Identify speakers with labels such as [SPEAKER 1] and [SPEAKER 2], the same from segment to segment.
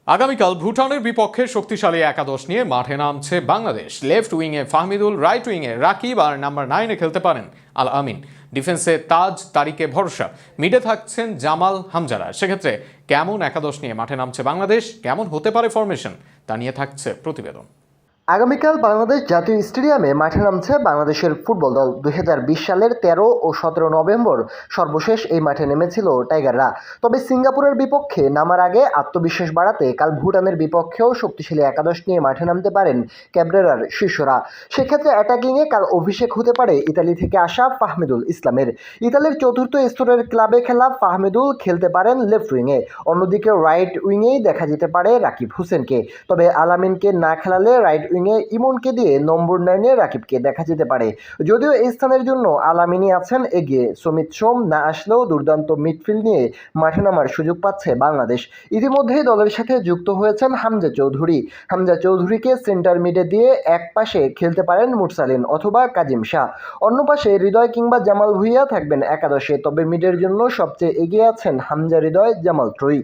[SPEAKER 1] আগামীকাল ভুটানের বিপক্ষে শক্তিশালী একাদশ নিয়ে মাঠে নামছে বাংলাদেশ। লেফট উইংয়ে ফাহমিদুল, রাইট উইংয়ে রাকিব আর নাম্বার 9-এ খেলতে পারেন আল আমিন। ডিফেন্সে তাজ, তারিকে ভরসা, মিডে থাকছেন জামাল, হামজারা। সেক্ষেত্রে কেমন একাদশ নিয়ে মাঠে নামছে বাংলাদেশ, কেমন হতে পারে ফরমেশন, তা নিয়ে থাকছে প্রতিবেদন।
[SPEAKER 2] আগামীকাল বাংলাদেশ জাতীয় স্টেডিয়ামে মাঠে নামছে বাংলাদেশের ফুটবল দল। 2020 সালের 13 ও 17 নভেম্বর সর্বশেষ এই মাঠে নেমেছিল টাইগাররা। তবে সিঙ্গাপুরের বিপক্ষে নামার আগে আত্মবিশ্বাস বাড়াতে কাল ভুটানের বিপক্ষেও শক্তিশালী একাদশ নিয়ে মাঠে নামতে পারেন ক্যাবরেরার শিষ্যরা। সেক্ষেত্রে অ্যাটাকিংয়ে কাল অভিষেক হতে পারে ইতালি থেকে আসা ফাহমিদুল ইসলামের। ইতালির চতুর্থ স্তরের ক্লাবে খেলা ফাহমিদুল খেলতে পারেন লেফট উইংয়ে, অন্যদিকে রাইট উইংয়েই দেখা যেতে পারে রাকিব হোসেনকে। তবে আলামিনকে না খেলালে রাইট উইংয়ে ইমনকে দিয়ে নম্বর 9-এ রাকিবকে দেখা যেতে পারে। যদিও এই স্থানের জন্য আলামিনই আছেন এগিয়ে। সুমিত সোম না আসলেও দুর্দান্ত মিডফিল্ড নিয়ে মাঠে নামার সুযোগ পাচ্ছে বাংলাদেশ। ইতিমধ্যেই দলের সাথে যুক্ত হয়েছেন হামজা চৌধুরী। হামজা চৌধুরীকে সেন্টার মিডে দিয়ে এক পাশে খেলতে পারেন মুরসালিন অথবা কাজিম শাহ, অন্য পাশে হৃদয় কিংবা জামাল ভুঁইয়া থাকবেন একাদশে। তবে মিডের জন্য সবচেয়ে এগিয়ে আছেন হামজা, হৃদয়, জামাল ত্রয়ী।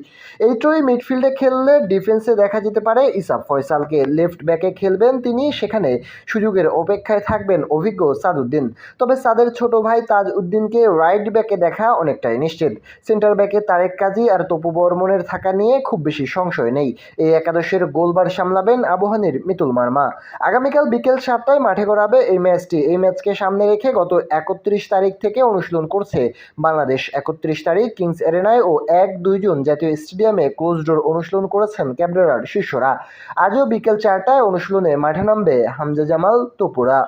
[SPEAKER 2] এই ত্রয়ী মিডফিল্ডে খেললে ডিফেন্সে দেখা যেতে পারে ইসাফ ফয়সালকে। লেফট ব্যাকে খেলবেন তিনি, সেখানে সুযোগের অপেক্ষায় থাকবেন অভিজ্ঞ সাদউদ্দিন। তবে সাদের ছোট ভাই তাজ উদ্দিনকে রাইট ব্যাকে দেখা অনেকটাই নিশ্চিত। সেন্টার ব্যাকে তারেক কাজী আর তপু বর্মনের থাকা নিয়ে খুব বেশি সংশয় নেই। এই একাদশের গোলবার সামলাবেন আবাহনীর মিতুল মার্মা। আগামীকাল বিকেল 7টায় মাঠে গড়াবে এই ম্যাচটি। এই ম্যাচকে সামনে রেখে গত 31 তারিখ থেকে অনুশীলন করছে বাংলাদেশ। 31 তারিখ কিংস এরেনায় ও 1-2 জুন জাতীয় স্টেডিয়ামে ক্লোজ ডোর অনুশীলন করেছেন ক্যাবরেরার শিষ্যরা। আজও বিকেল 4টায় অনুশীলনে মাঠে নামবে হামজা, জামাল, তপুরা।